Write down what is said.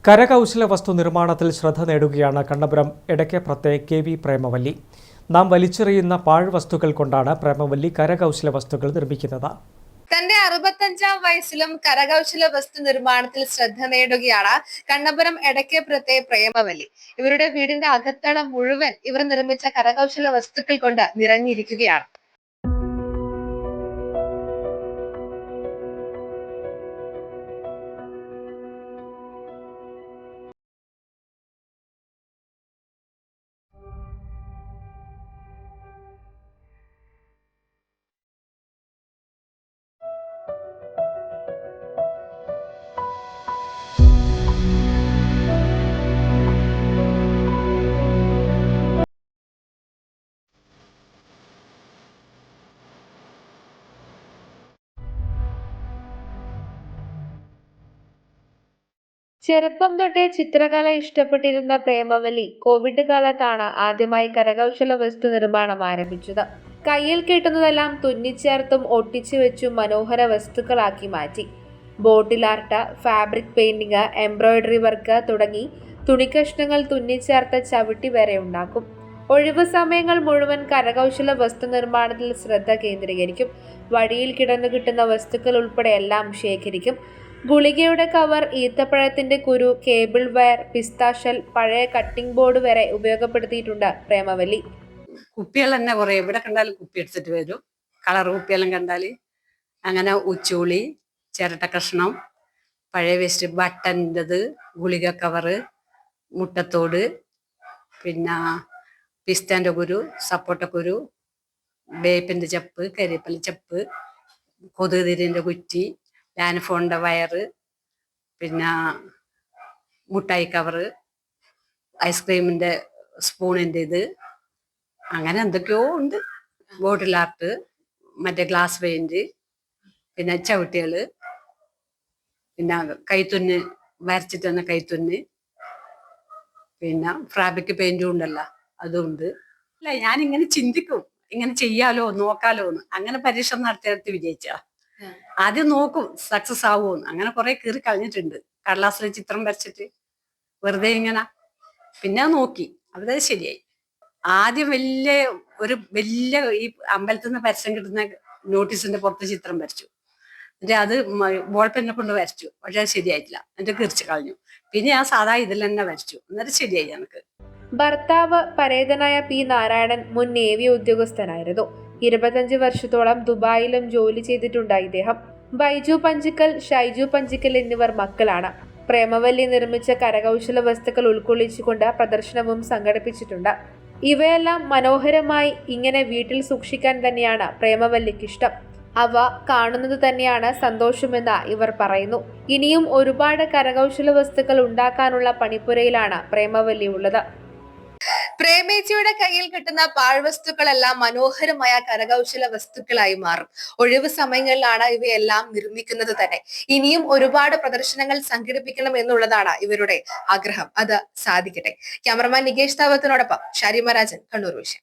കരകൗശല വസ്തു നിർമ്മാണത്തിൽ ശ്രദ്ധ നേടുകയാണ് കണ്ണപുരം എടക്കേപ്രത്തെ കെ.വി. പ്രേമവല്ലി. നാം വലിച്ചെറിയുന്ന പാഴ്വസ്തുക്കൾ കൊണ്ടാണ് പ്രേമവല്ലി കരകൗശല വസ്തുക്കൾ നിർമ്മിക്കുന്നത്. തന്റെ 65-ാം വയസ്സിലും കരകൗശല വസ്തു നിർമ്മാണത്തിൽ ശ്രദ്ധ നേടുകയാണ് കണ്ണപുരം എടക്കേപ്രത്തെ പ്രേമവല്ലി. ഇവരുടെ വീടിന്റെ അകത്തളം മുഴുവൻ ഇവർ നിർമ്മിച്ച കരകൗശല വസ്തുക്കൾ കൊണ്ട് നിറഞ്ഞിരിക്കുകയാണ്. ചെറുപ്പം തൊട്ടേ ചിത്രകല ഇഷ്ടപ്പെട്ടിരുന്ന പ്രേമവല്ലി കോവിഡ് കാലത്താണ് ആദ്യമായി കരകൗശല വസ്തു നിർമ്മാണം ആരംഭിച്ചത്. കയ്യിൽ കിട്ടുന്നതെല്ലാം തുന്നിച്ചേർത്തും ഒട്ടിച്ചു വെച്ചും മനോഹര വസ്തുക്കളാക്കി മാറ്റി. Bottle art, fabric painting, embroidery work തുടങ്ങി തുണിക്കഷ്ണങ്ങൾ തുന്നിച്ചേർത്ത ചവിട്ടി വരെ ഉണ്ടാക്കും. ഒഴിവു സമയങ്ങൾ മുഴുവൻ കരകൗശല വസ്തു നിർമ്മാണത്തിൽ ശ്രദ്ധ കേന്ദ്രീകരിക്കും. വഴിയിൽ കിടന്നു കിട്ടുന്ന വസ്തുക്കൾ ഉൾപ്പെടെ എല്ലാം ശേഖരിക്കും. ഗുളികയുടെ കവർ, ഈത്തപ്പഴത്തിന്റെ കുരു, കേബിൾ വയർ, പിസ്താഷൽ, പഴയ കട്ടിംഗ് ബോർഡ് വരെ ഉപയോഗപ്പെടുത്തിയിട്ടുണ്ട് പ്രേമവല്ലി. കുപ്പികൾ തന്നെ കുറെ എവിടെ കണ്ടാലും കുപ്പി എടുത്തിട്ട് വരും. കളർ കുപ്പിയെല്ലാം കണ്ടാൽ അങ്ങനെ ഉച്ചൂളി, ചിരട്ട കഷ്ണം, പഴയ വേസ്റ്റ്, ബട്ടൻ്റെത്, ഗുളിക കവറ്, മുട്ടത്തോട്, പിന്നെ പിസ്താൻ്റെ കുരു, സപ്പോട്ടക്കുരു, വേപ്പിൻ്റെ ചപ്പ്, കരിവേപ്പില ചപ്പ്, കൊതുകുതിരിൻ്റെ കുറ്റി, ലാനഫോണിൻ്റെ വയറ്, പിന്നെ മുട്ടായി കവറ്, ഐസ്ക്രീമിൻ്റെ സ്പൂണിൻ്റെ ഇത്, അങ്ങനെ എന്തൊക്കെയോ ഉണ്ട്. ബോട്ടിൽ ആർട്ട്, മറ്റേ ഗ്ലാസ് പെയിന്റ്, പിന്നെ ചവിട്ടികൾ, പിന്നെ കൈത്തുന്ന് വരച്ചിട്ട് തന്നെ കൈത്തുന്ന്, പിന്നെ ഫാബ്രിക് പെയിന്റും ഉണ്ടല്ലോ, അതുണ്ട്. അല്ല, ഞാനിങ്ങനെ ചിന്തിക്കും, ഇങ്ങനെ ചെയ്യാലോ നോക്കാലോ എന്ന്. അങ്ങനെ പരീക്ഷ നടത്തി വിജയിച്ചാ ആദ്യം നോക്കും സക്സസ് ആവുമെന്ന്. അങ്ങനെ കുറെ കീറി കളഞ്ഞിട്ടുണ്ട് കടലാസിലെ ചിത്രം വരച്ചിട്ട് വെറുതെ ഇങ്ങനെ. പിന്നെ നോക്കി അത് ശരിയായി. ആദ്യം വലിയ ഈ അമ്പലത്തിൽ നിന്ന് പരസ്യം കിട്ടുന്ന നോട്ടീസിന്റെ പുറത്ത് ചിത്രം വരച്ചു. എന്നിട്ട് അത് ബോൾ പെന്നെ കൊണ്ട് വരച്ചു. പക്ഷെ അത് ശരിയായിട്ടില്ല. എന്നിട്ട് കിറിച്ച് കളഞ്ഞു. പിന്നെ ഞാൻ സാധാ ഇതിൽ തന്നെ വരച്ചു. എന്നിട്ട് ശരിയായി എനിക്ക്. ഭർത്താവ് പരേതനായ പി. നാരായണൻ മുൻ നേവി ഉദ്യോഗസ്ഥനായിരുന്നു. 25 വർഷത്തോളം ദുബായിലും ജോലി ചെയ്തിട്ടുണ്ട് ഇദ്ദേഹം. ബൈജു പഞ്ചിക്കൽ, ഷൈജു പഞ്ചിക്കൽ എന്നിവർ മക്കളാണ്. പ്രേമവല്ലി നിർമ്മിച്ച കരകൗശല വസ്തുക്കൾ ഉൾക്കൊള്ളിച്ചുകൊണ്ട് പ്രദർശനവും സംഘടിപ്പിച്ചിട്ടുണ്ട്. ഇവയെല്ലാം മനോഹരമായി ഇങ്ങനെ വീട്ടിൽ സൂക്ഷിക്കാൻ തന്നെയാണ് പ്രേമവല്ലിക്കിഷ്ടം. അവ കാണുന്നത് തന്നെയാണ് സന്തോഷമെന്ന് ഇവർ പറയുന്നു. ഇനിയും ഒരുപാട് കരകൗശല വസ്തുക്കൾ ഉണ്ടാക്കാനുള്ള പണിപ്പുരയിലാണ് പ്രേമവല്ലി ഉള്ളത്. പ്രേമേച്ചിയുടെ കയ്യിൽ കിട്ടുന്ന പാഴ്വസ്തുക്കളെല്ലാം മനോഹരമായ കരകൗശല വസ്തുക്കളായി മാറും. ഒഴിവ് സമയങ്ങളിലാണ് ഇവയെല്ലാം നിർമ്മിക്കുന്നത് തന്നെ. ഇനിയും ഒരുപാട് പ്രദർശനങ്ങൾ സംഘടിപ്പിക്കണം എന്നുള്ളതാണ് ഇവരുടെ ആഗ്രഹം. അത് സാധിക്കട്ടെ. ക്യാമറമാൻ നികേഷ് താവത്തിനോടൊപ്പം ഷാരിമ രാജൻ, കണ്ണൂർ വിഷൻ.